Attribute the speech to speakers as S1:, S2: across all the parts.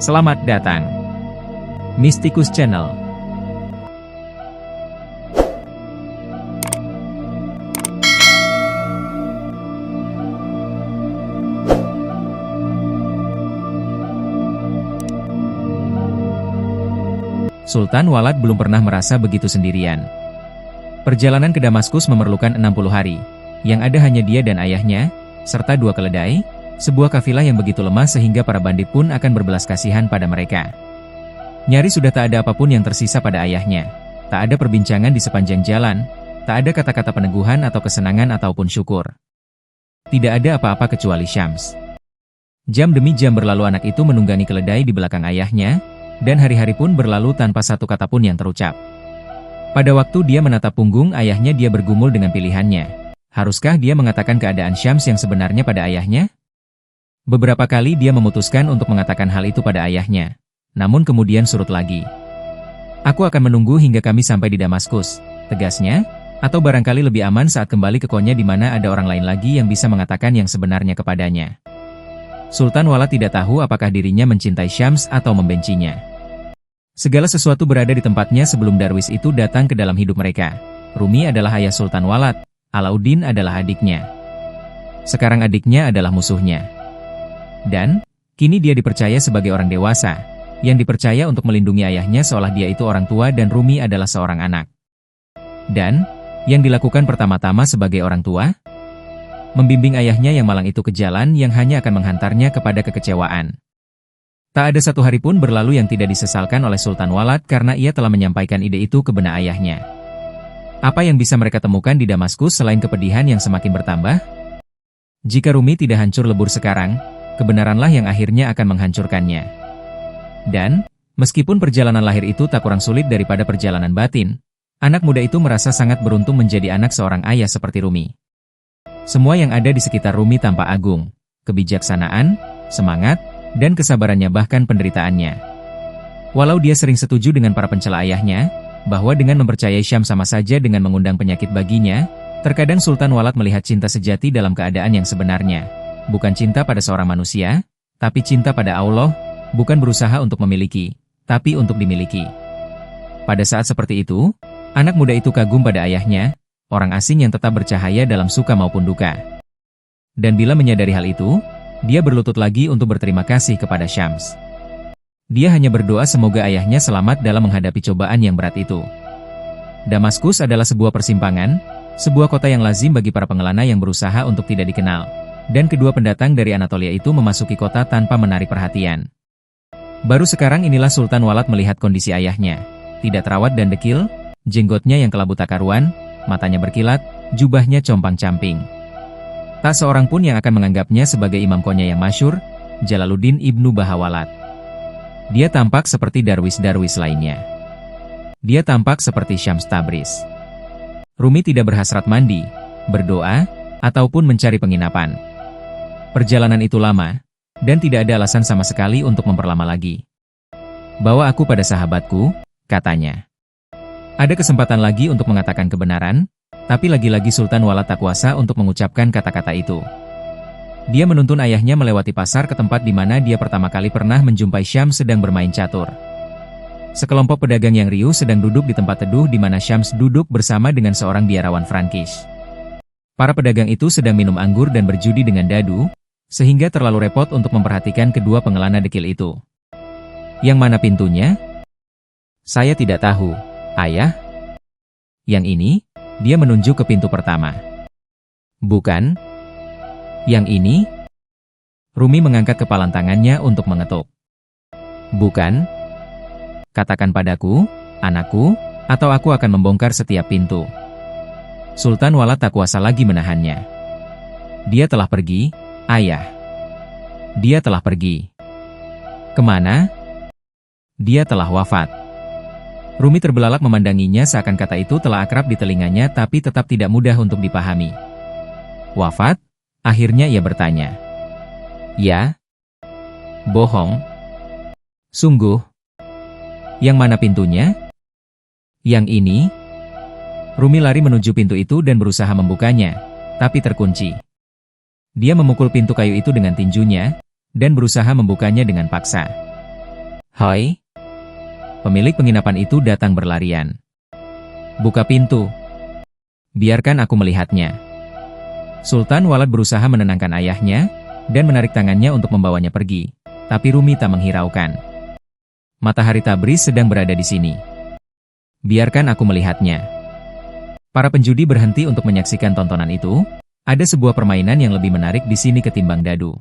S1: Selamat datang, Mystikus Channel. Sultan Walad belum pernah merasa begitu sendirian. Perjalanan ke Damaskus memerlukan 60 hari, yang ada hanya dia dan ayahnya, serta 2 keledai, sebuah kafilah yang begitu lemah sehingga para bandit pun akan berbelas kasihan pada mereka. Nyaris sudah tak ada apapun yang tersisa pada ayahnya. Tak ada perbincangan di sepanjang jalan, tak ada kata-kata peneguhan atau kesenangan ataupun syukur. Tidak ada apa-apa kecuali Syams. Jam demi jam berlalu anak itu menunggangi keledai di belakang ayahnya, dan hari-hari pun berlalu tanpa satu kata pun yang terucap. Pada waktu dia menatap punggung ayahnya, dia bergumul dengan pilihannya. Haruskah dia mengatakan keadaan Syams yang sebenarnya pada ayahnya? Beberapa kali dia memutuskan untuk mengatakan hal itu pada ayahnya, namun kemudian surut lagi. Aku akan menunggu hingga kami sampai di Damaskus, tegasnya, atau barangkali lebih aman saat kembali ke Konya di mana ada orang lain lagi yang bisa mengatakan yang sebenarnya kepadanya. Sultan Walad tidak tahu apakah dirinya mencintai Syams atau membencinya. Segala sesuatu berada di tempatnya sebelum Darwis itu datang ke dalam hidup mereka. Rumi adalah ayah Sultan Walad, Alauddin adalah adiknya. Sekarang adiknya adalah musuhnya. Dan, kini dia dipercaya sebagai orang dewasa, yang dipercaya untuk melindungi ayahnya seolah dia itu orang tua dan Rumi adalah seorang anak. Dan, yang dilakukan pertama-tama sebagai orang tua, membimbing ayahnya yang malang itu ke jalan yang hanya akan menghantarnya kepada kekecewaan. Tak ada satu hari pun berlalu yang tidak disesalkan oleh Sultan Walad karena ia telah menyampaikan ide itu ke benak ayahnya. Apa yang bisa mereka temukan di Damaskus selain kepedihan yang semakin bertambah? Jika Rumi tidak hancur lebur sekarang, kebenaranlah yang akhirnya akan menghancurkannya. Dan, meskipun perjalanan lahir itu tak kurang sulit daripada perjalanan batin, anak muda itu merasa sangat beruntung menjadi anak seorang ayah seperti Rumi. Semua yang ada di sekitar Rumi tampak agung, kebijaksanaan, semangat, dan kesabarannya bahkan penderitaannya. Walau dia sering setuju dengan para pencela ayahnya, bahwa dengan mempercayai Syams sama saja dengan mengundang penyakit baginya, terkadang Sultan Walad melihat cinta sejati dalam keadaan yang sebenarnya. Bukan cinta pada seorang manusia, tapi cinta pada Allah, bukan berusaha untuk memiliki, tapi untuk dimiliki. Pada saat seperti itu, anak muda itu kagum pada ayahnya, orang asing yang tetap bercahaya dalam suka maupun duka. Dan bila menyadari hal itu, dia berlutut lagi untuk berterima kasih kepada Syams. Dia hanya berdoa semoga ayahnya selamat dalam menghadapi cobaan yang berat itu. Damaskus adalah sebuah persimpangan, sebuah kota yang lazim bagi para pengelana yang berusaha untuk tidak dikenal. Dan kedua pendatang dari Anatolia itu memasuki kota tanpa menarik perhatian. Baru sekarang inilah Sultan Walad melihat kondisi ayahnya. Tidak terawat dan dekil, jenggotnya yang kelabu tak karuan, matanya berkilat, jubahnya compang-camping. Tak seorang pun yang akan menganggapnya sebagai imam Konya yang masyhur, Jalaluddin Ibnu Bahawalad. Dia tampak seperti darwis-darwis lainnya. Dia tampak seperti Syams Tabriz. Rumi tidak berhasrat mandi, berdoa, ataupun mencari penginapan. Perjalanan itu lama, dan tidak ada alasan sama sekali untuk memperlama lagi. Bawa aku pada sahabatku, katanya. Ada kesempatan lagi untuk mengatakan kebenaran, tapi lagi-lagi Sultan Walad tak kuasa untuk mengucapkan kata-kata itu. Dia menuntun ayahnya melewati pasar ke tempat di mana dia pertama kali pernah menjumpai Syams sedang bermain catur. Sekelompok pedagang yang riuh sedang duduk di tempat teduh di mana Syams duduk bersama dengan seorang biarawan Frankis. Para pedagang itu sedang minum anggur dan berjudi dengan dadu, sehingga terlalu repot untuk memperhatikan kedua pengelana dekil itu. Yang mana pintunya? Saya tidak tahu, ayah. Yang ini, dia menunjuk ke pintu pertama. Bukan. Yang ini? Rumi mengangkat kepalan tangannya untuk mengetuk. Bukan. Katakan padaku, anakku, atau aku akan membongkar setiap pintu. Sultan Walad tak kuasa lagi menahannya. Dia telah pergi, ayah. Dia telah pergi. Kemana? Dia telah wafat. Rumi terbelalak memandanginya seakan kata itu telah akrab di telinganya tapi tetap tidak mudah untuk dipahami. Wafat? Akhirnya ia bertanya. Ya? Bohong? Sungguh? Yang mana pintunya? Yang ini? Rumi lari menuju pintu itu dan berusaha membukanya, tapi terkunci. Dia memukul pintu kayu itu dengan tinjunya, dan berusaha membukanya dengan paksa. Hoi! Pemilik penginapan itu datang berlarian. Buka pintu. Biarkan aku melihatnya. Sultan Walad berusaha menenangkan ayahnya, dan menarik tangannya untuk membawanya pergi. Tapi Rumi tak menghiraukan. Matahari Tabriz sedang berada di sini. Biarkan aku melihatnya. Para penjudi berhenti untuk menyaksikan tontonan itu. Ada sebuah permainan yang lebih menarik di sini ketimbang dadu.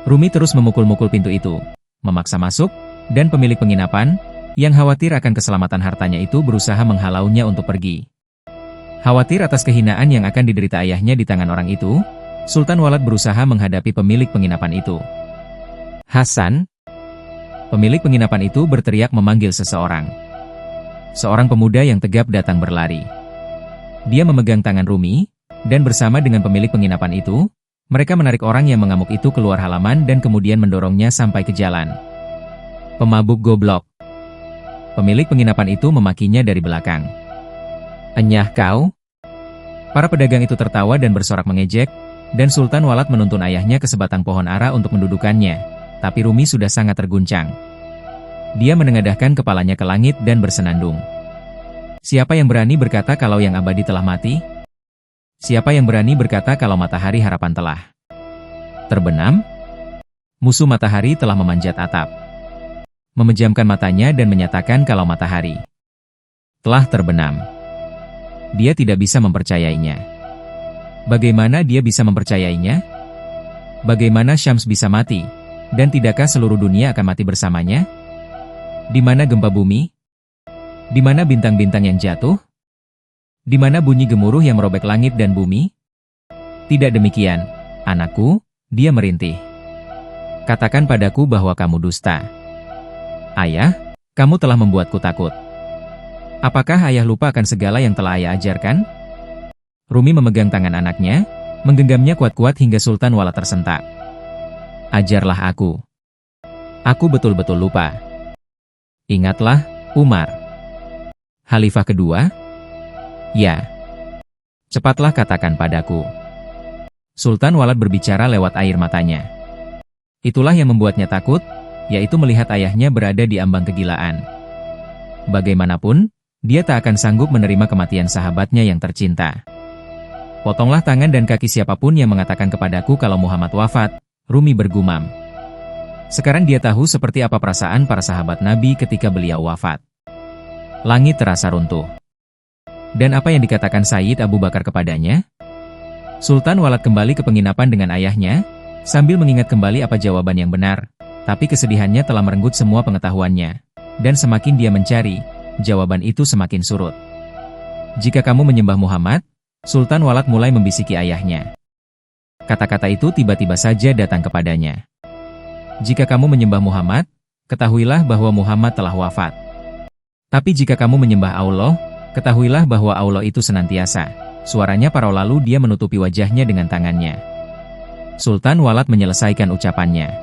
S1: Rumi terus memukul-mukul pintu itu, memaksa masuk, dan pemilik penginapan, yang khawatir akan keselamatan hartanya itu berusaha menghalaunya untuk pergi. Khawatir atas kehinaan yang akan diderita ayahnya di tangan orang itu, Sultan Walad berusaha menghadapi pemilik penginapan itu. Hasan! Pemilik penginapan itu berteriak memanggil seseorang. Seorang pemuda yang tegap datang berlari. Dia memegang tangan Rumi, dan bersama dengan pemilik penginapan itu, mereka menarik orang yang mengamuk itu keluar halaman dan kemudian mendorongnya sampai ke jalan. Pemabuk goblok! Pemilik penginapan itu memakinya dari belakang. Enyah kau? Para pedagang itu tertawa dan bersorak mengejek, dan Sultan Walad menuntun ayahnya ke sebatang pohon ara untuk mendudukannya, tapi Rumi sudah sangat terguncang. Dia menengadahkan kepalanya ke langit dan bersenandung. Siapa yang berani berkata kalau yang abadi telah mati? Siapa yang berani berkata kalau matahari harapan telah terbenam? Musuh matahari telah memanjat atap. Memejamkan matanya dan menyatakan kalau matahari telah terbenam. Dia tidak bisa mempercayainya. Bagaimana dia bisa mempercayainya? Bagaimana Syams bisa mati? Dan tidakkah seluruh dunia akan mati bersamanya? Di mana gempa bumi? Di mana bintang-bintang yang jatuh? Di mana bunyi gemuruh yang merobek langit dan bumi? Tidak demikian, anakku, dia merintih. Katakan padaku bahwa kamu dusta. Ayah, kamu telah membuatku takut. Apakah ayah lupa akan segala yang telah ayah ajarkan? Rumi memegang tangan anaknya, menggenggamnya kuat-kuat hingga Sultan Walad tersentak. Ajarlah aku. Aku betul-betul lupa. Ingatlah, Umar. Khalifah kedua? Ya. Cepatlah katakan padaku. Sultan Walad berbicara lewat air matanya. Itulah yang membuatnya takut, yaitu melihat ayahnya berada di ambang kegilaan. Bagaimanapun, dia tak akan sanggup menerima kematian sahabatnya yang tercinta. Potonglah tangan dan kaki siapapun yang mengatakan kepadaku kalau Muhammad wafat, Rumi bergumam. Sekarang dia tahu seperti apa perasaan para sahabat Nabi ketika beliau wafat. Langit terasa runtuh. Dan apa yang dikatakan Sayyid Abu Bakar kepadanya? Sultan Walad kembali ke penginapan dengan ayahnya, sambil mengingat kembali apa jawaban yang benar, tapi kesedihannya telah merenggut semua pengetahuannya. Dan semakin dia mencari, jawaban itu semakin surut. Jika kamu menyembah Muhammad, Sultan Walad mulai membisiki ayahnya. Kata-kata itu tiba-tiba saja datang kepadanya. Jika kamu menyembah Muhammad, ketahuilah bahwa Muhammad telah wafat. Tapi jika kamu menyembah Allah, ketahuilah bahwa Allah itu senantiasa. Suaranya parau lalu dia menutupi wajahnya dengan tangannya. Sultan Walad menyelesaikan ucapannya.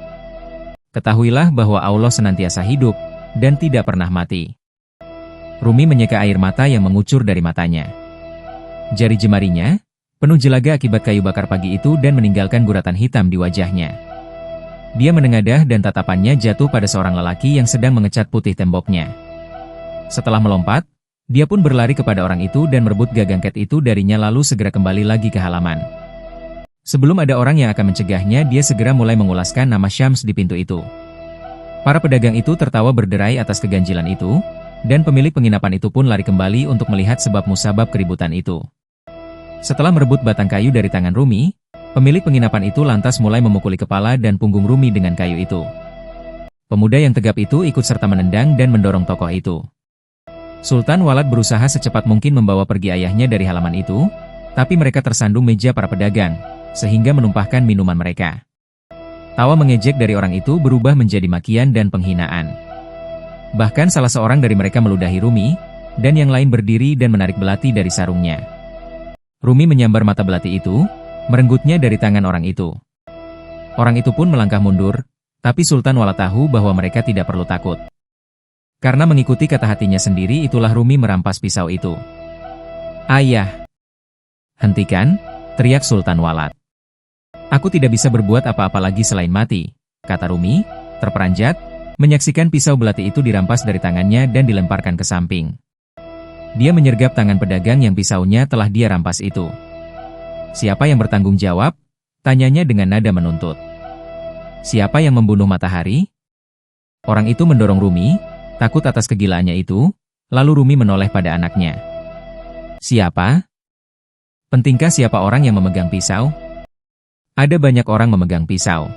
S1: Ketahuilah bahwa Allah senantiasa hidup, dan tidak pernah mati. Rumi menyeka air mata yang mengucur dari matanya. Jari jemarinya penuh jelaga akibat kayu bakar pagi itu dan meninggalkan guratan hitam di wajahnya. Dia menengadah dan tatapannya jatuh pada seorang lelaki yang sedang mengecat putih temboknya. Setelah melompat, dia pun berlari kepada orang itu dan merebut gagang ket itu darinya lalu segera kembali lagi ke halaman. Sebelum ada orang yang akan mencegahnya, dia segera mulai mengulaskan nama Syams di pintu itu. Para pedagang itu tertawa berderai atas keganjilan itu, dan pemilik penginapan itu pun lari kembali untuk melihat sebab musabab keributan itu. Setelah merebut batang kayu dari tangan Rumi, pemilik penginapan itu lantas mulai memukuli kepala dan punggung Rumi dengan kayu itu. Pemuda yang tegap itu ikut serta menendang dan mendorong tokoh itu. Sultan Walad berusaha secepat mungkin membawa pergi ayahnya dari halaman itu, tapi mereka tersandung meja para pedagang, sehingga menumpahkan minuman mereka. Tawa mengejek dari orang itu berubah menjadi makian dan penghinaan. Bahkan salah seorang dari mereka meludahi Rumi, dan yang lain berdiri dan menarik belati dari sarungnya. Rumi menyambar mata belati itu, merenggutnya dari tangan orang itu. Orang itu pun melangkah mundur, tapi Sultan Walad tahu bahwa mereka tidak perlu takut. Karena mengikuti kata hatinya sendiri itulah Rumi merampas pisau itu. Ayah! Hentikan, teriak Sultan Walad. Aku tidak bisa berbuat apa-apa lagi selain mati, kata Rumi, terperanjat, Menyaksikan pisau belati itu dirampas dari tangannya dan dilemparkan ke samping. Dia menyergap tangan pedagang yang pisaunya telah dia rampas itu. Siapa yang bertanggung jawab? Tanyanya dengan nada menuntut. Siapa yang membunuh Matahari? Orang itu mendorong Rumi, takut atas kegilaannya itu, lalu Rumi menoleh pada anaknya. Siapa? Pentingkah siapa orang yang memegang pisau? Ada banyak orang memegang pisau.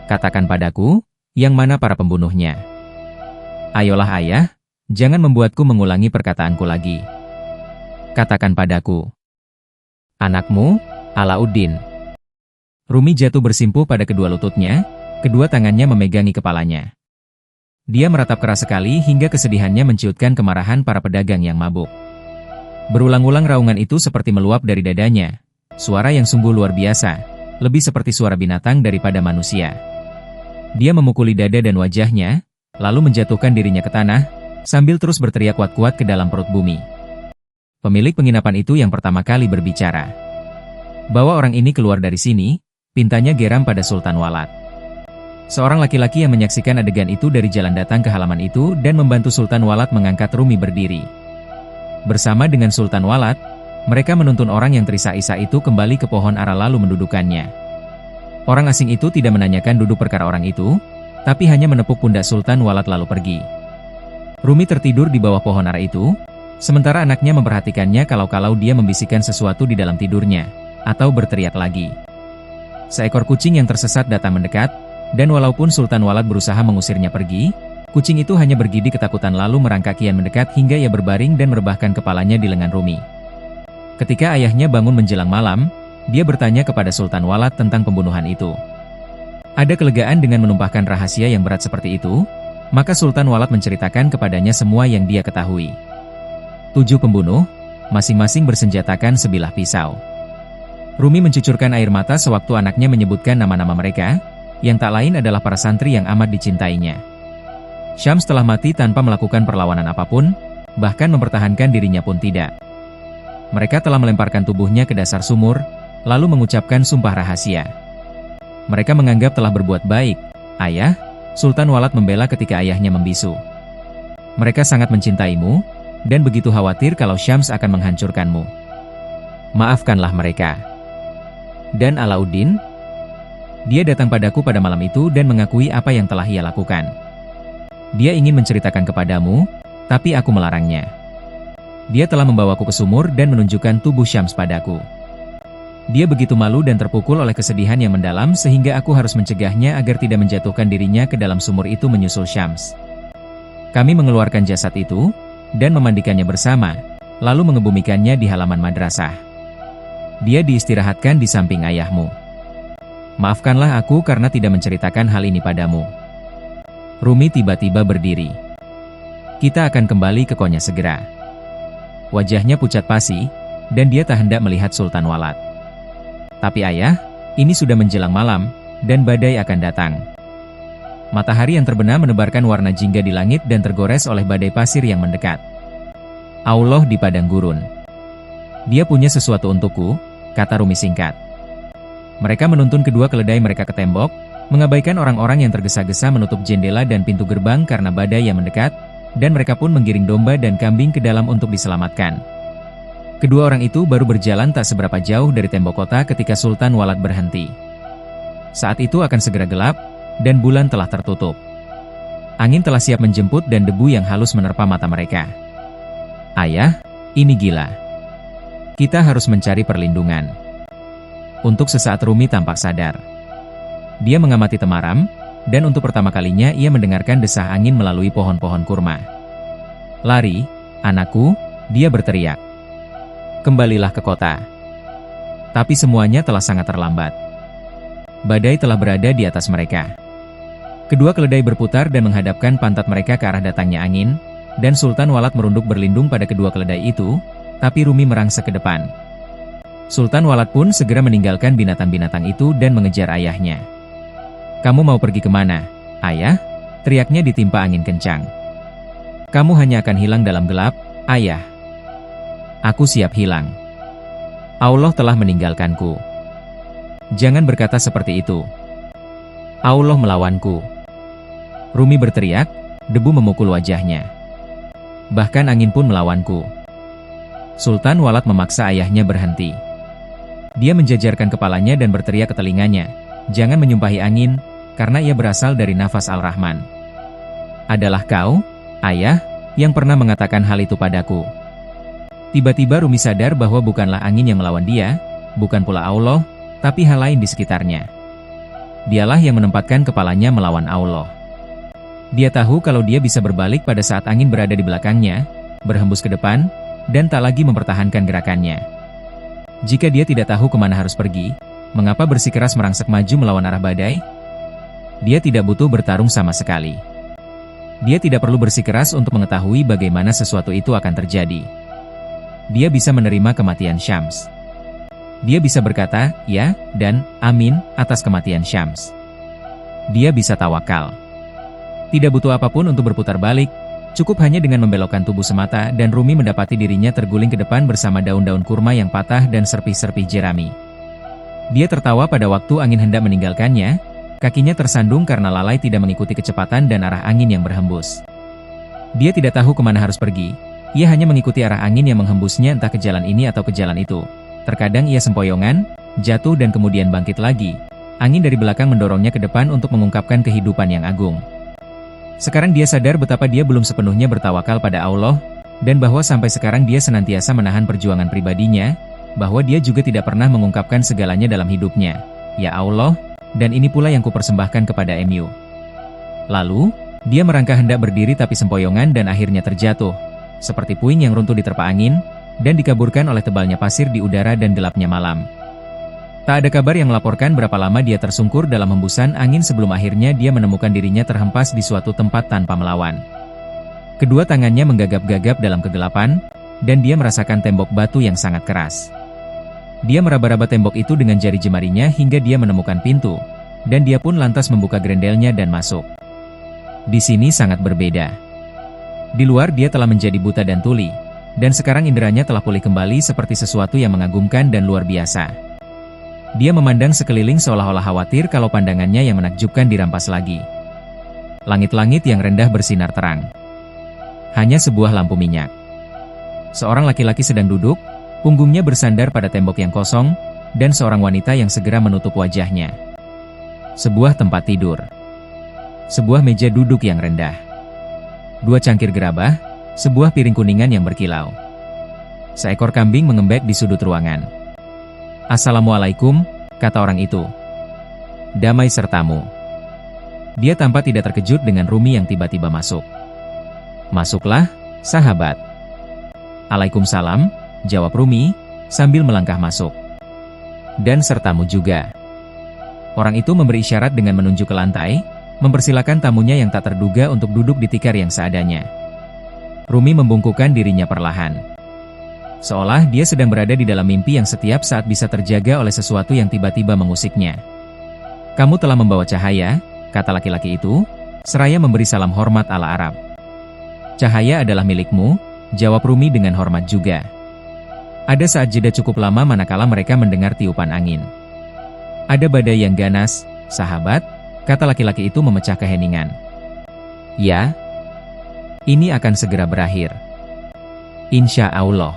S1: Katakan padaku, yang mana para pembunuhnya? Ayolah ayah, jangan membuatku mengulangi perkataanku lagi. Katakan padaku. Anakmu, Alauddin. Rumi jatuh bersimpuh pada kedua lututnya, kedua tangannya memegangi kepalanya. Dia meratap keras sekali hingga kesedihannya menciutkan kemarahan para pedagang yang mabuk. Berulang-ulang raungan itu seperti meluap dari dadanya, suara yang sungguh luar biasa, lebih seperti suara binatang daripada manusia. Dia memukuli dada dan wajahnya, lalu menjatuhkan dirinya ke tanah, sambil terus berteriak kuat-kuat ke dalam perut bumi. Pemilik penginapan itu yang pertama kali berbicara. Bawa orang ini keluar dari sini, pintanya geram pada Sultan Walad. Seorang laki-laki yang menyaksikan adegan itu dari jalan datang ke halaman itu dan membantu Sultan Walad mengangkat Rumi berdiri. Bersama dengan Sultan Walad, mereka menuntun orang yang terisak-isak itu kembali ke pohon ara lalu mendudukannya. Orang asing itu tidak menanyakan duduk perkara orang itu, tapi hanya menepuk pundak Sultan Walad lalu pergi. Rumi tertidur di bawah pohon ara itu, sementara anaknya memperhatikannya kalau-kalau dia membisikkan sesuatu di dalam tidurnya, atau berteriak lagi. Seekor kucing yang tersesat datang mendekat, dan walaupun Sultan Walad berusaha mengusirnya pergi, kucing itu hanya bergidik ketakutan lalu merangkak kian mendekat hingga ia berbaring dan merebahkan kepalanya di lengan Rumi. Ketika ayahnya bangun menjelang malam, dia bertanya kepada Sultan Walad tentang pembunuhan itu. Ada kelegaan dengan menumpahkan rahasia yang berat seperti itu, maka Sultan Walad menceritakan kepadanya semua yang dia ketahui. 7 pembunuh, masing-masing bersenjatakan sebilah pisau. Rumi mencucurkan air mata sewaktu anaknya menyebutkan nama-nama mereka, yang tak lain adalah para santri yang amat dicintainya. Syams telah mati tanpa melakukan perlawanan apapun, bahkan mempertahankan dirinya pun tidak. Mereka telah melemparkan tubuhnya ke dasar sumur, lalu mengucapkan sumpah rahasia. Mereka menganggap telah berbuat baik. Ayah, Sultan Walad membela ketika ayahnya membisu. Mereka sangat mencintaimu, dan begitu khawatir kalau Syams akan menghancurkanmu. Maafkanlah mereka. Dan Alauddin? Dia datang padaku pada malam itu dan mengakui apa yang telah ia lakukan. Dia ingin menceritakan kepadamu, tapi aku melarangnya. Dia telah membawaku ke sumur dan menunjukkan tubuh Syams padaku. Dia begitu malu dan terpukul oleh kesedihan yang mendalam sehingga aku harus mencegahnya agar tidak menjatuhkan dirinya ke dalam sumur itu menyusul Syams. Kami mengeluarkan jasad itu, dan memandikannya bersama, lalu mengebumikannya di halaman madrasah. Dia diistirahatkan di samping ayahmu. Maafkanlah aku karena tidak menceritakan hal ini padamu. Rumi tiba-tiba berdiri. Kita akan kembali ke Konya segera. Wajahnya pucat pasi, dan dia tak hendak melihat Sultan Walad. Tapi ayah, ini sudah menjelang malam, dan badai akan datang. Matahari yang terbenam menebarkan warna jingga di langit dan tergores oleh badai pasir yang mendekat. Allah di padang gurun. Dia punya sesuatu untukku, kata Rumi singkat. Mereka menuntun kedua keledai mereka ke tembok, mengabaikan orang-orang yang tergesa-gesa menutup jendela dan pintu gerbang karena badai yang mendekat, dan mereka pun menggiring domba dan kambing ke dalam untuk diselamatkan. Kedua orang itu baru berjalan tak seberapa jauh dari tembok kota ketika Sultan Walad berhenti. Saat itu akan segera gelap, dan bulan telah tertutup. Angin telah siap menjemput dan debu yang halus menerpa mata mereka. Ayah, ini gila. Kita harus mencari perlindungan. Untuk sesaat Rumi tampak sadar. Dia mengamati temaram, dan untuk pertama kalinya ia mendengarkan desah angin melalui pohon-pohon kurma. Lari, anakku, dia berteriak. Kembalilah ke kota. Tapi semuanya telah sangat terlambat. Badai telah berada di atas mereka. Kedua keledai berputar dan menghadapkan pantat mereka ke arah datangnya angin, dan Sultan Walad merunduk berlindung pada kedua keledai itu, tapi Rumi merangsek ke depan. Sultan Walad pun segera meninggalkan binatang-binatang itu dan mengejar ayahnya. Kamu mau pergi kemana, ayah? Teriaknya ditimpa angin kencang. Kamu hanya akan hilang dalam gelap, ayah. Aku siap hilang. Allah telah meninggalkanku. Jangan berkata seperti itu. Allah melawanku. Rumi berteriak, debu memukul wajahnya. Bahkan angin pun melawanku. Sultan Walad memaksa ayahnya berhenti. Dia menjajarkan kepalanya dan berteriak ke telinganya, jangan menyumpahi angin, karena ia berasal dari nafas Al-Rahman. Adalah kau, ayah, yang pernah mengatakan hal itu padaku. Tiba-tiba Rumi sadar bahwa bukanlah angin yang melawan dia, bukan pula Allah, tapi hal lain di sekitarnya. Dialah yang menempatkan kepalanya melawan Allah. Dia tahu kalau dia bisa berbalik pada saat angin berada di belakangnya, berhembus ke depan, dan tak lagi mempertahankan gerakannya. Jika dia tidak tahu kemana harus pergi, mengapa bersikeras merangsek maju melawan arah badai? Dia tidak butuh bertarung sama sekali. Dia tidak perlu bersikeras untuk mengetahui bagaimana sesuatu itu akan terjadi. Dia bisa menerima kematian Syams. Dia bisa berkata, ya, dan amin, atas kematian Syams. Dia bisa tawakal. Tidak butuh apapun untuk berputar balik, cukup hanya dengan membelokkan tubuh semata dan Rumi mendapati dirinya terguling ke depan bersama daun-daun kurma yang patah dan serpih-serpih jerami. Dia tertawa pada waktu angin hendak meninggalkannya, kakinya tersandung karena lalai tidak mengikuti kecepatan dan arah angin yang berhembus. Dia tidak tahu kemana harus pergi, ia hanya mengikuti arah angin yang menghembusnya entah ke jalan ini atau ke jalan itu. Terkadang ia sempoyongan, jatuh dan kemudian bangkit lagi. Angin dari belakang mendorongnya ke depan untuk mengungkapkan kehidupan yang agung. Sekarang dia sadar betapa dia belum sepenuhnya bertawakal pada Allah, dan bahwa sampai sekarang dia senantiasa menahan perjuangan pribadinya, bahwa dia juga tidak pernah mengungkapkan segalanya dalam hidupnya. Ya Allah, dan ini pula yang kupersembahkan kepada MU. Lalu, dia merangkah hendak berdiri tapi sempoyongan dan akhirnya terjatuh, seperti puing yang runtuh diterpa angin, dan dikaburkan oleh tebalnya pasir di udara dan gelapnya malam. Tak ada kabar yang melaporkan berapa lama dia tersungkur dalam hembusan angin sebelum akhirnya dia menemukan dirinya terhempas di suatu tempat tanpa melawan. Kedua tangannya menggagap-gagap dalam kegelapan, dan dia merasakan tembok batu yang sangat keras. Dia meraba-raba tembok itu dengan jari jemarinya hingga dia menemukan pintu, dan dia pun lantas membuka grendelnya dan masuk. Di sini sangat berbeda. Di luar dia telah menjadi buta dan tuli, dan sekarang inderanya telah pulih kembali seperti sesuatu yang mengagumkan dan luar biasa. Dia memandang sekeliling seolah-olah khawatir kalau pandangannya yang menakjubkan dirampas lagi. Langit-langit yang rendah bersinar terang. Hanya sebuah lampu minyak. Seorang laki-laki sedang duduk, punggungnya bersandar pada tembok yang kosong, dan seorang wanita yang segera menutup wajahnya. Sebuah tempat tidur. Sebuah meja duduk yang rendah. Dua cangkir gerabah, sebuah piring kuningan yang berkilau. Seekor kambing mengembek di sudut ruangan. Assalamualaikum, kata orang itu. Damai sertamu. Dia tampak tidak terkejut dengan Rumi yang tiba-tiba masuk. Masuklah, sahabat. Waalaikumsalam, jawab Rumi, sambil melangkah masuk. Dan sertamu juga. Orang itu memberi isyarat dengan menunjuk ke lantai, mempersilakan tamunya yang tak terduga untuk duduk di tikar yang seadanya. Rumi membungkukkan dirinya perlahan. Seolah dia sedang berada di dalam mimpi yang setiap saat bisa terjaga oleh sesuatu yang tiba-tiba mengusiknya. Kamu telah membawa cahaya, kata laki-laki itu, seraya memberi salam hormat ala Arab. Cahaya adalah milikmu, jawab Rumi dengan hormat juga. Ada saat jeda cukup lama manakala mereka mendengar tiupan angin. Ada badai yang ganas, sahabat, kata laki-laki itu memecah keheningan. Ya, ini akan segera berakhir. Insya Allah.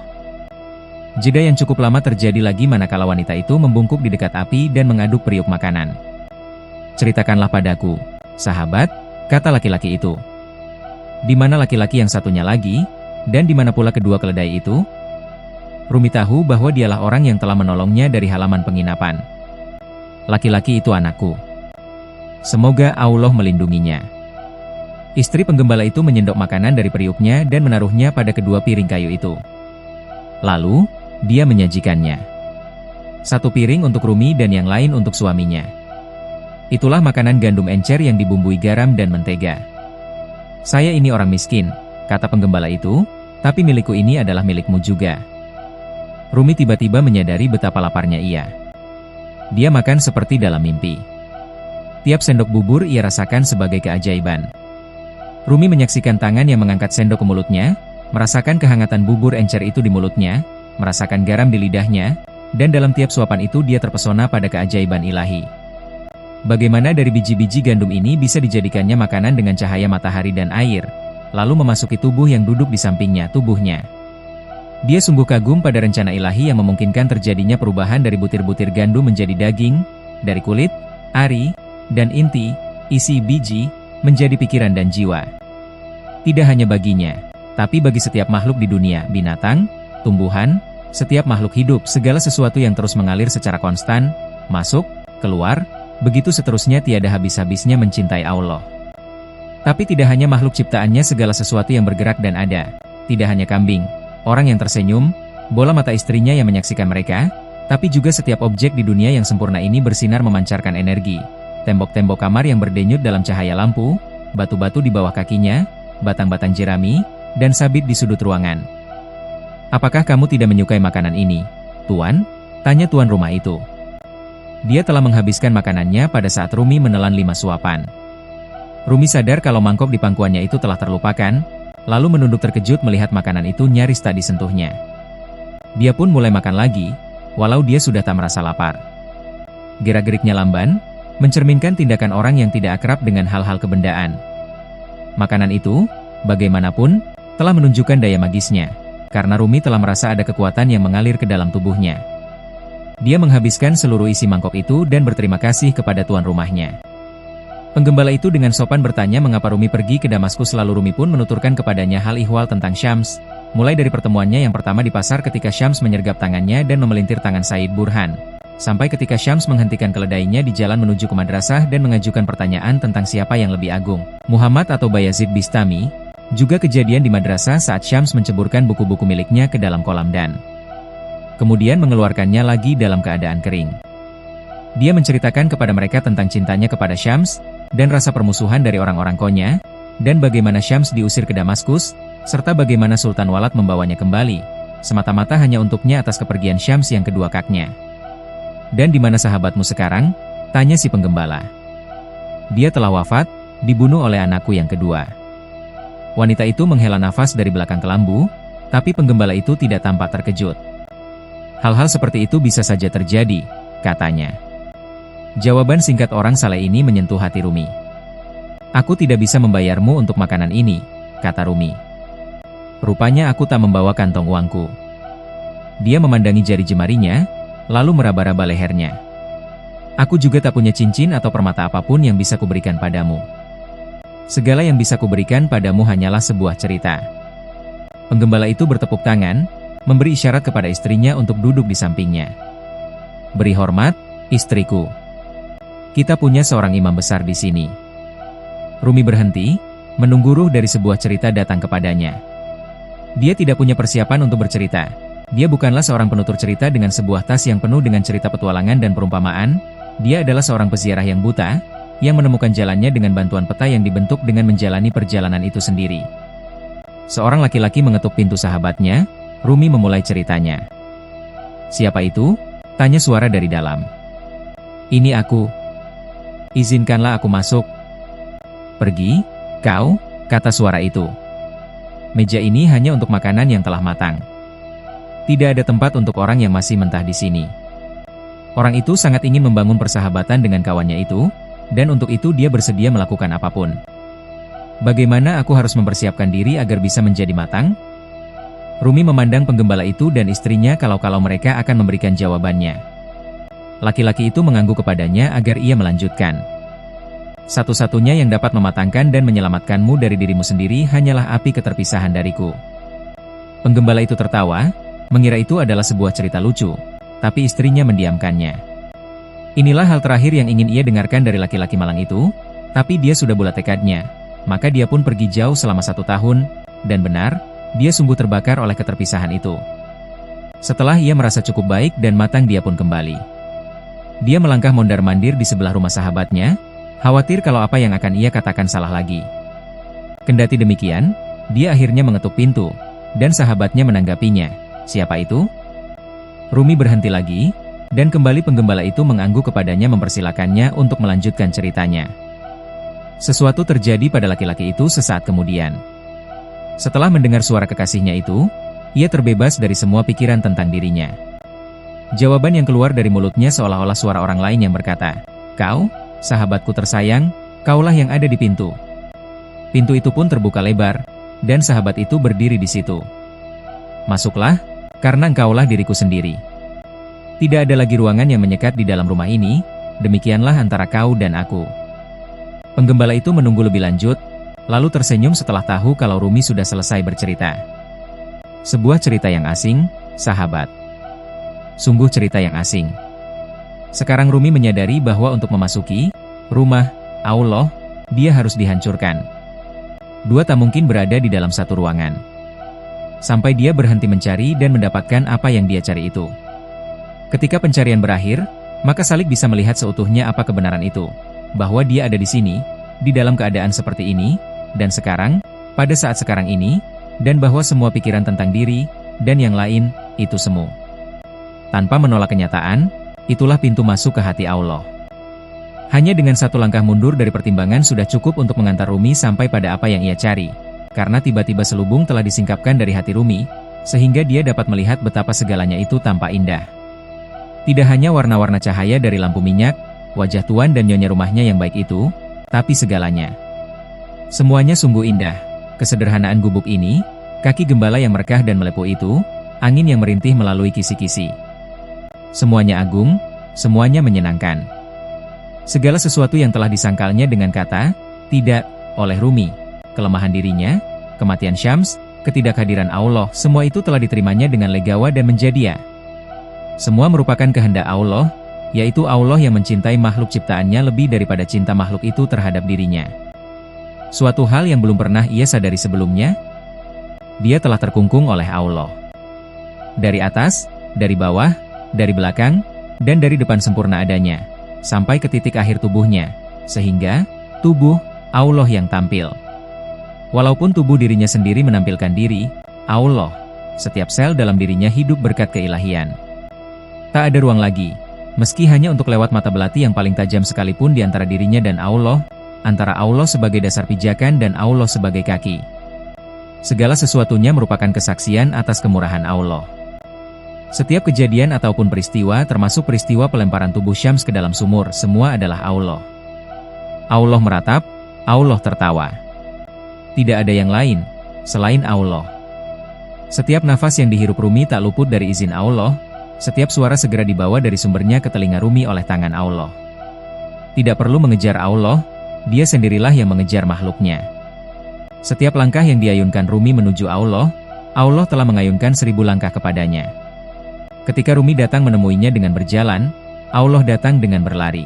S1: Jeda yang cukup lama terjadi lagi manakala wanita itu membungkuk di dekat api dan mengaduk periuk makanan. Ceritakanlah padaku, sahabat, kata laki-laki itu. Di mana laki-laki yang satunya lagi, dan di mana pula kedua keledai itu? Rumi tahu bahwa dialah orang yang telah menolongnya dari halaman penginapan. Laki-laki itu anakku. Semoga Allah melindunginya. Istri penggembala itu menyendok makanan dari periuknya dan menaruhnya pada kedua piring kayu itu. Lalu, dia menyajikannya. Satu piring untuk Rumi dan yang lain untuk suaminya. Itulah makanan gandum encer yang dibumbui garam dan mentega. Saya ini orang miskin, kata penggembala itu, tapi milikku ini adalah milikmu juga. Rumi tiba-tiba menyadari betapa laparnya ia. Dia makan seperti dalam mimpi. Tiap sendok bubur ia rasakan sebagai keajaiban. Rumi menyaksikan tangan yang mengangkat sendok ke mulutnya, merasakan kehangatan bubur encer itu di mulutnya, merasakan garam di lidahnya, dan dalam tiap suapan itu dia terpesona pada keajaiban ilahi. Bagaimana dari biji-biji gandum ini bisa dijadikannya makanan dengan cahaya matahari dan air, lalu memasuki tubuh yang duduk di sampingnya tubuhnya. Dia sungguh kagum pada rencana ilahi yang memungkinkan terjadinya perubahan dari butir-butir gandum menjadi daging, dari kulit, ari, dan inti, isi biji, menjadi pikiran dan jiwa. Tidak hanya baginya, tapi bagi setiap makhluk di dunia, binatang, tumbuhan, setiap makhluk hidup, segala sesuatu yang terus mengalir secara konstan, masuk, keluar, begitu seterusnya tiada habis-habisnya mencintai Allah. Tapi tidak hanya makhluk ciptaannya segala sesuatu yang bergerak dan ada. Tidak hanya kambing, orang yang tersenyum, bola mata istrinya yang menyaksikan mereka, tapi juga setiap objek di dunia yang sempurna ini bersinar memancarkan energi. Tembok-tembok kamar yang berdenyut dalam cahaya lampu, batu-batu di bawah kakinya, batang-batang jerami, dan sabit di sudut ruangan. Apakah kamu tidak menyukai makanan ini, Tuan? Tanya tuan rumah itu. Dia telah menghabiskan makanannya pada saat Rumi menelan 5 suapan. Rumi sadar kalau mangkok di pangkuannya itu telah terlupakan, lalu menunduk terkejut melihat makanan itu nyaris tak disentuhnya. Dia pun mulai makan lagi, walau dia sudah tak merasa lapar. Gerak-geriknya lamban, mencerminkan tindakan orang yang tidak akrab dengan hal-hal kebendaan. Makanan itu, bagaimanapun, telah menunjukkan daya magisnya, karena Rumi telah merasa ada kekuatan yang mengalir ke dalam tubuhnya. Dia menghabiskan seluruh isi mangkok itu dan berterima kasih kepada tuan rumahnya. Penggembala itu dengan sopan bertanya mengapa Rumi pergi ke Damaskus, lalu Rumi pun menuturkan kepadanya hal ihwal tentang Syams, mulai dari pertemuannya yang pertama di pasar ketika Syams menyergap tangannya dan memelintir tangan Said Burhan, sampai ketika Syams menghentikan keledainya di jalan menuju ke madrasah dan mengajukan pertanyaan tentang siapa yang lebih agung, Muhammad atau Bayazid Bistami, juga kejadian di madrasah saat Syams menceburkan buku-buku miliknya ke dalam kolam dan kemudian mengeluarkannya lagi dalam keadaan kering. Dia menceritakan kepada mereka tentang cintanya kepada Syams, dan rasa permusuhan dari orang-orang Konya, dan bagaimana Syams diusir ke Damaskus, serta bagaimana Sultan Walad membawanya kembali, semata-mata hanya untuknya atas kepergian Syams yang kedua kaknya. Dan di mana sahabatmu sekarang? Tanya si penggembala. Dia telah wafat, dibunuh oleh anakku yang kedua. Wanita itu menghela nafas dari belakang kelambu, tapi penggembala itu tidak tampak terkejut. Hal-hal seperti itu bisa saja terjadi, katanya. Jawaban singkat orang saleh ini menyentuh hati Rumi. Aku tidak bisa membayarmu untuk makanan ini, kata Rumi. Rupanya aku tak membawa kantong uangku. Dia memandangi jari jemarinya, lalu meraba-raba lehernya. Aku juga tak punya cincin atau permata apapun yang bisa kuberikan padamu. Segala yang bisa kuberikan padamu hanyalah sebuah cerita. Penggembala itu bertepuk tangan, memberi isyarat kepada istrinya untuk duduk di sampingnya. Beri hormat, istriku. Kita punya seorang imam besar di sini. Rumi berhenti, menunggu ruh dari sebuah cerita datang kepadanya. Dia tidak punya persiapan untuk bercerita. Dia bukanlah seorang penutur cerita dengan sebuah tas yang penuh dengan cerita petualangan dan perumpamaan. Dia adalah seorang peziarah yang buta, yang menemukan jalannya dengan bantuan peta yang dibentuk dengan menjalani perjalanan itu sendiri. Seorang laki-laki mengetuk pintu sahabatnya. Rumi memulai ceritanya. Siapa itu? Tanya suara dari dalam. Ini aku. Izinkanlah aku masuk. Pergi, kau, kata suara itu. Meja ini hanya untuk makanan yang telah matang. Tidak ada tempat untuk orang yang masih mentah di sini. Orang itu sangat ingin membangun persahabatan dengan kawannya itu, dan untuk itu dia bersedia melakukan apapun. Bagaimana aku harus mempersiapkan diri agar bisa menjadi matang? Rumi memandang penggembala itu dan istrinya kalau mereka akan memberikan jawabannya. Laki-laki itu mengangguk kepadanya agar ia melanjutkan. Satu-satunya yang dapat mematangkan dan menyelamatkanmu dari dirimu sendiri hanyalah api keterpisahan dariku. Penggembala itu tertawa, mengira itu adalah sebuah cerita lucu, tapi istrinya mendiamkannya. Inilah hal terakhir yang ingin ia dengarkan dari laki-laki malang itu, tapi dia sudah bulat tekadnya, maka dia pun pergi jauh selama 1 tahun, dan benar, dia sungguh terbakar oleh keterpisahan itu. Setelah ia merasa cukup baik dan matang, dia pun kembali. Dia melangkah mondar-mandir di sebelah rumah sahabatnya, khawatir kalau apa yang akan ia katakan salah lagi. Kendati demikian, dia akhirnya mengetuk pintu, dan sahabatnya menanggapinya. Siapa itu? Rumi berhenti lagi, dan kembali penggembala itu mengangguk kepadanya mempersilakannya untuk melanjutkan ceritanya. Sesuatu terjadi pada laki-laki itu sesaat kemudian. Setelah mendengar suara kekasihnya itu, ia terbebas dari semua pikiran tentang dirinya. Jawaban yang keluar dari mulutnya seolah-olah suara orang lain yang berkata, "Kau, sahabatku tersayang, kaulah yang ada di pintu." Pintu itu pun terbuka lebar, dan sahabat itu berdiri di situ. "Masuklah, karena engkaulah diriku sendiri. Tidak ada lagi ruangan yang menyekat di dalam rumah ini, demikianlah antara kau dan aku." Penggembala itu menunggu lebih lanjut, lalu tersenyum setelah tahu kalau Rumi sudah selesai bercerita. Sebuah cerita yang asing, sahabat. Sungguh cerita yang asing. Sekarang Rumi menyadari bahwa untuk memasuki rumah Allah, dia harus dihancurkan. Dua tak mungkin berada di dalam satu ruangan. Sampai dia berhenti mencari dan mendapatkan apa yang dia cari itu. Ketika pencarian berakhir, maka Salik bisa melihat seutuhnya apa kebenaran itu. Bahwa dia ada di sini, di dalam keadaan seperti ini, dan sekarang, pada saat sekarang ini, dan bahwa semua pikiran tentang diri, dan yang lain, itu semu. Tanpa menolak kenyataan, itulah pintu masuk ke hati Allah. Hanya dengan satu langkah mundur dari pertimbangan sudah cukup untuk mengantar Rumi sampai pada apa yang ia cari. Karena tiba-tiba selubung telah disingkapkan dari hati Rumi, sehingga dia dapat melihat betapa segalanya itu tampak indah. Tidak hanya warna-warna cahaya dari lampu minyak, wajah tuan dan nyonya rumahnya yang baik itu, tapi segalanya. Semuanya sungguh indah. Kesederhanaan gubuk ini, kaki gembala yang merekah dan melepuh itu, angin yang merintih melalui kisi-kisi. Semuanya agung, semuanya menyenangkan. Segala sesuatu yang telah disangkalnya dengan kata tidak oleh Rumi, kelemahan dirinya, kematian Syams, ketidakhadiran Allah, semua itu telah diterimanya dengan legawa dan menjadi ya. Semua merupakan kehendak Allah, yaitu Allah yang mencintai makhluk ciptaannya lebih daripada cinta makhluk itu terhadap dirinya. Suatu hal yang belum pernah ia sadari sebelumnya, dia telah terkungkung oleh Allah. Dari atas, dari bawah, dari belakang, dan dari depan sempurna adanya, sampai ke titik akhir tubuhnya, sehingga tubuh Allah yang tampil. Walaupun tubuh dirinya sendiri menampilkan diri Allah, setiap sel dalam dirinya hidup berkat keilahian. Tak ada ruang lagi, meski hanya untuk lewat mata belati yang paling tajam sekalipun di antara dirinya dan Allah, antara Allah sebagai dasar pijakan dan Allah sebagai kaki. Segala sesuatunya merupakan kesaksian atas kemurahan Allah. Setiap kejadian ataupun peristiwa, termasuk peristiwa pelemparan tubuh Syams ke dalam sumur, semua adalah Allah. Allah meratap, Allah tertawa. Tidak ada yang lain selain Allah. Setiap nafas yang dihirup Rumi tak luput dari izin Allah. Setiap suara segera dibawa dari sumbernya ke telinga Rumi oleh tangan Allah. Tidak perlu mengejar Allah, dia sendirilah yang mengejar makhluknya. Setiap langkah yang diayunkan Rumi menuju Allah, Allah telah mengayunkan 1000 langkah kepadanya. Ketika Rumi datang menemuinya dengan berjalan, Allah datang dengan berlari.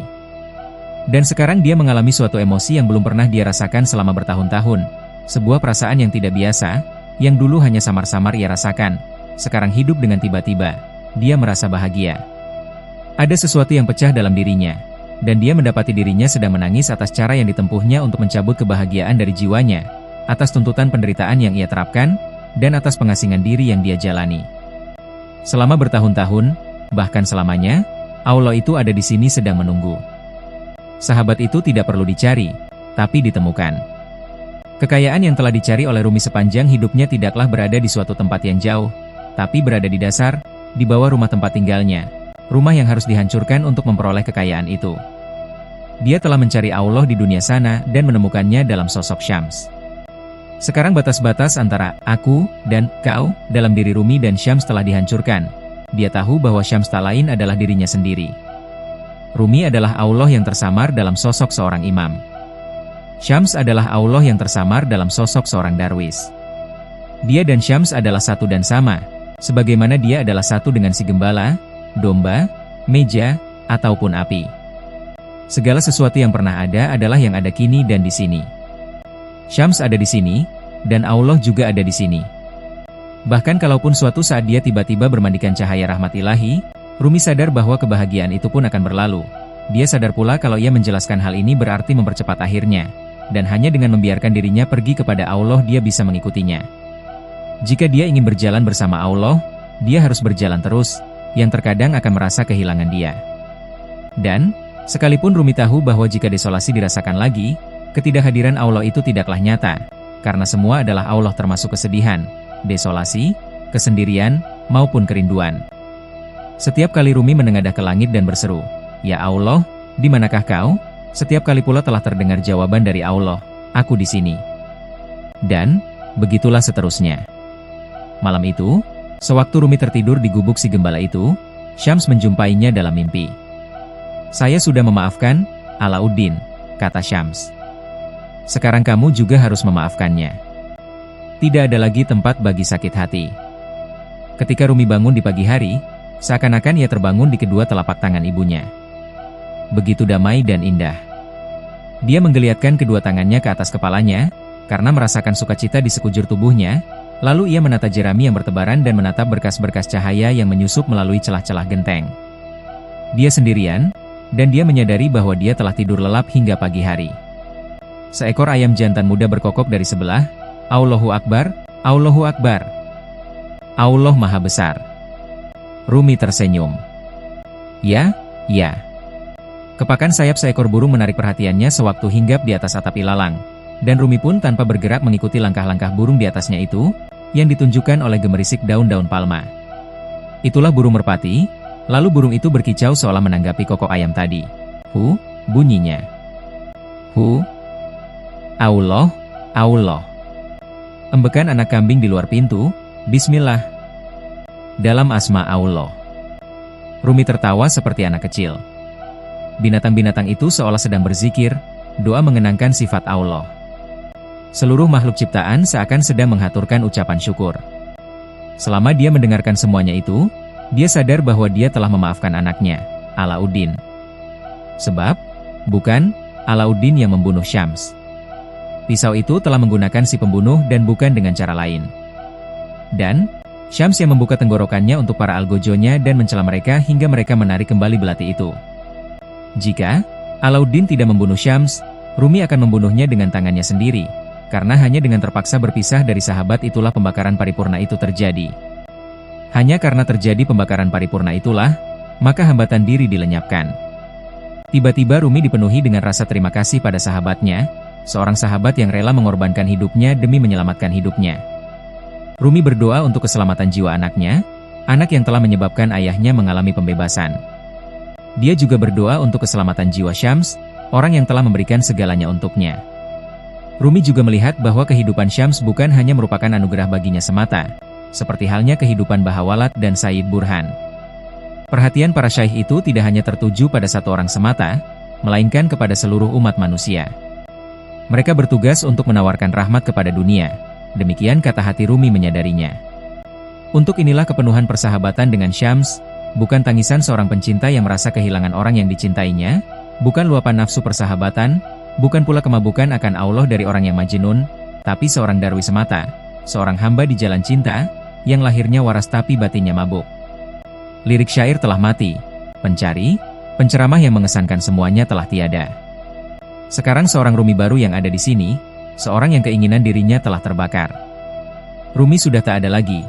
S1: Dan sekarang dia mengalami suatu emosi yang belum pernah dia rasakan selama bertahun-tahun. Sebuah perasaan yang tidak biasa, yang dulu hanya samar-samar ia rasakan, sekarang hidup dengan tiba-tiba. Dia merasa bahagia. Ada sesuatu yang pecah dalam dirinya, dan dia mendapati dirinya sedang menangis atas cara yang ditempuhnya untuk mencabut kebahagiaan dari jiwanya, atas tuntutan penderitaan yang ia terapkan, dan atas pengasingan diri yang dia jalani. Selama bertahun-tahun, bahkan selamanya, Allah itu ada di sini sedang menunggu. Sahabat itu tidak perlu dicari, tapi ditemukan. Kekayaan yang telah dicari oleh Rumi sepanjang hidupnya tidaklah berada di suatu tempat yang jauh, tapi berada di dasar, di bawah rumah tempat tinggalnya, rumah yang harus dihancurkan untuk memperoleh kekayaan itu. Dia telah mencari Allah di dunia sana dan menemukannya dalam sosok Syams. Sekarang batas-batas antara aku dan kau dalam diri Rumi dan Syams telah dihancurkan. Dia tahu bahwa Syams tak lain adalah dirinya sendiri. Rumi adalah Allah yang tersamar dalam sosok seorang imam. Syams adalah Allah yang tersamar dalam sosok seorang darwis. Dia dan Syams adalah satu dan sama, sebagaimana dia adalah satu dengan si gembala, domba, meja, ataupun api. Segala sesuatu yang pernah ada adalah yang ada kini dan di sini. Syams ada di sini, dan Allah juga ada di sini. Bahkan kalaupun suatu saat dia tiba-tiba bermandikan cahaya rahmat ilahi, Rumi sadar bahwa kebahagiaan itu pun akan berlalu. Dia sadar pula kalau ia menjelaskan hal ini berarti mempercepat akhirnya, dan hanya dengan membiarkan dirinya pergi kepada Allah dia bisa mengikutinya. Jika dia ingin berjalan bersama Allah, dia harus berjalan terus, yang terkadang akan merasa kehilangan dia. Dan, sekalipun Rumi tahu bahwa jika desolasi dirasakan lagi, ketidakhadiran Allah itu tidaklah nyata, karena semua adalah Allah termasuk kesedihan, desolasi, kesendirian, maupun kerinduan. Setiap kali Rumi menengadah ke langit dan berseru, "Ya Allah, di manakah kau?" Setiap kali pula telah terdengar jawaban dari Allah, "Aku di sini." Dan begitulah seterusnya. Malam itu, sewaktu Rumi tertidur di gubuk si gembala itu, Syams menjumpainya dalam mimpi. "Saya sudah memaafkan Alauddin," kata Syams. "Sekarang kamu juga harus memaafkannya. Tidak ada lagi tempat bagi sakit hati." Ketika Rumi bangun di pagi hari, seakan-akan ia terbangun di kedua telapak tangan ibunya. Begitu damai dan indah. Dia menggeliatkan kedua tangannya ke atas kepalanya, karena merasakan sukacita di sekujur tubuhnya, lalu ia menata jerami yang bertebaran dan menatap berkas-berkas cahaya yang menyusup melalui celah-celah genteng. Dia sendirian, dan dia menyadari bahwa dia telah tidur lelap hingga pagi hari. Seekor ayam jantan muda berkokok dari sebelah, "Allahu Akbar, Allahu Akbar. Allah Maha Besar." Rumi tersenyum. "Ya, ya." Kepakan sayap seekor burung menarik perhatiannya sewaktu hinggap di atas atap ilalang, dan Rumi pun tanpa bergerak mengikuti langkah-langkah burung di atasnya itu, yang ditunjukkan oleh gemerisik daun-daun palma. Itulah burung merpati, lalu burung itu berkicau seolah menanggapi kokok ayam tadi. "Hu," bunyinya. "Hu. Allah, Allah." Embekan anak kambing di luar pintu, "Bismillah. Dalam asma Allah." Rumi tertawa seperti anak kecil. Binatang-binatang itu seolah sedang berzikir, doa mengenangkan sifat Allah. Seluruh makhluk ciptaan seakan sedang menghaturkan ucapan syukur. Selama dia mendengarkan semuanya itu, dia sadar bahwa dia telah memaafkan anaknya, Alauddin. Sebab, bukan Alauddin yang membunuh Syams. Pisau itu telah menggunakan si pembunuh dan bukan dengan cara lain. Dan, Syams yang membuka tenggorokannya untuk para algojonya dan mencela mereka hingga mereka menarik kembali belati itu. Jika Alauddin tidak membunuh Syams, Rumi akan membunuhnya dengan tangannya sendiri, karena hanya dengan terpaksa berpisah dari sahabat itulah pembakaran paripurna itu terjadi. Hanya karena terjadi pembakaran paripurna itulah, maka hambatan diri dilenyapkan. Tiba-tiba Rumi dipenuhi dengan rasa terima kasih pada sahabatnya, seorang sahabat yang rela mengorbankan hidupnya demi menyelamatkan hidupnya. Rumi berdoa untuk keselamatan jiwa anaknya, anak yang telah menyebabkan ayahnya mengalami pembebasan. Dia juga berdoa untuk keselamatan jiwa Syams, orang yang telah memberikan segalanya untuknya. Rumi juga melihat bahwa kehidupan Syams bukan hanya merupakan anugerah baginya semata, seperti halnya kehidupan Bahawalat dan Sayyid Burhan. Perhatian para syaikh itu tidak hanya tertuju pada satu orang semata, melainkan kepada seluruh umat manusia. Mereka bertugas untuk menawarkan rahmat kepada dunia, demikian kata hati Rumi menyadarinya. Untuk inilah kepenuhan persahabatan dengan Syams, bukan tangisan seorang pencinta yang merasa kehilangan orang yang dicintainya, bukan luapan nafsu persahabatan, bukan pula kemabukan akan Allah dari orang yang majnun, tapi seorang darwi semata, seorang hamba di jalan cinta, yang lahirnya waras tapi batinnya mabuk. Lirik syair telah mati, pencari, penceramah yang mengesankan semuanya telah tiada. Sekarang seorang Rumi baru yang ada di sini, seorang yang keinginan dirinya telah terbakar. Rumi sudah tak ada lagi,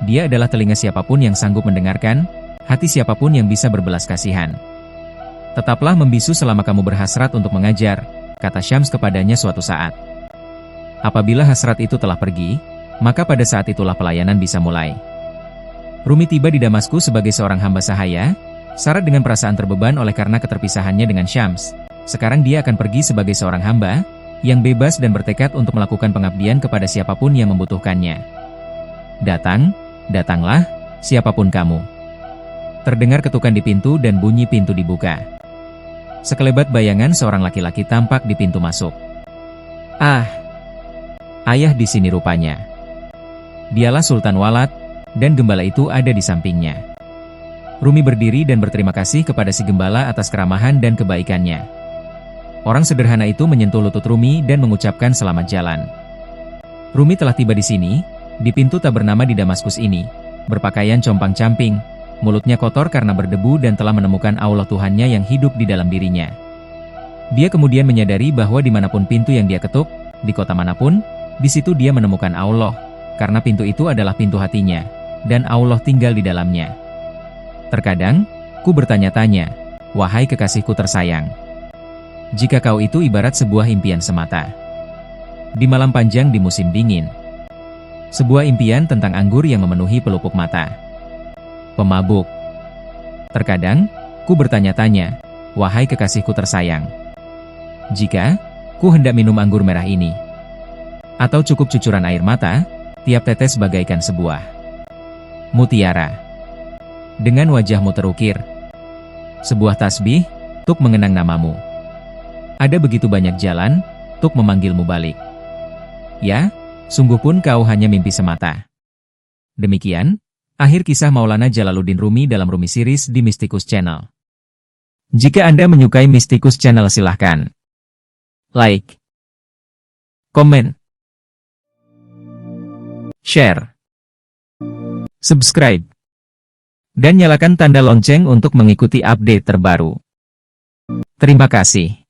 S1: dia adalah telinga siapapun yang sanggup mendengarkan, hati siapapun yang bisa berbelas kasihan. "Tetaplah membisu selama kamu berhasrat untuk mengajar," kata Syams kepadanya suatu saat. Apabila hasrat itu telah pergi, maka pada saat itulah pelayanan bisa mulai. Rumi tiba di Damaskus sebagai seorang hamba sahaya, syarat dengan perasaan terbeban oleh karena keterpisahannya dengan Syams. Sekarang dia akan pergi sebagai seorang hamba, yang bebas dan bertekad untuk melakukan pengabdian kepada siapapun yang membutuhkannya. "Datang, datanglah, siapapun kamu." Terdengar ketukan di pintu dan bunyi pintu dibuka. Sekelebat bayangan seorang laki-laki tampak di pintu masuk. "Ah, ayah di sini rupanya." Dialah Sultan Walad, dan gembala itu ada di sampingnya. Rumi berdiri dan berterima kasih kepada si gembala atas keramahan dan kebaikannya. Orang sederhana itu menyentuh lutut Rumi dan mengucapkan selamat jalan. Rumi telah tiba di sini, di pintu tak bernama di Damaskus ini, berpakaian compang-camping, mulutnya kotor karena berdebu dan telah menemukan Allah Tuhannya yang hidup di dalam dirinya. Dia kemudian menyadari bahwa dimanapun pintu yang dia ketuk, di kota manapun, di situ dia menemukan Allah, karena pintu itu adalah pintu hatinya, dan Allah tinggal di dalamnya. Terkadang, ku bertanya-tanya, wahai kekasihku tersayang, jika kau itu ibarat sebuah impian semata. Di malam panjang di musim dingin. Sebuah impian tentang anggur yang memenuhi pelupuk mata. Pemabuk. Terkadang, ku bertanya-tanya, wahai kekasihku tersayang, Jika ku hendak minum anggur merah ini, atau cukup cucuran air mata, tiap tetes bagaikan sebuah mutiara. Dengan wajahmu terukir, sebuah tasbih, tuk mengenang namamu. Ada begitu banyak jalan, tuk memanggilmu balik. Ya, sungguh pun kau hanya mimpi semata. Demikian, akhir kisah Maulana Jalaluddin Rumi dalam Rumi Series di Mystikus Channel. Jika Anda menyukai Mystikus Channel silahkan like, komen, share, subscribe, dan nyalakan tanda lonceng untuk mengikuti update terbaru. Terima kasih.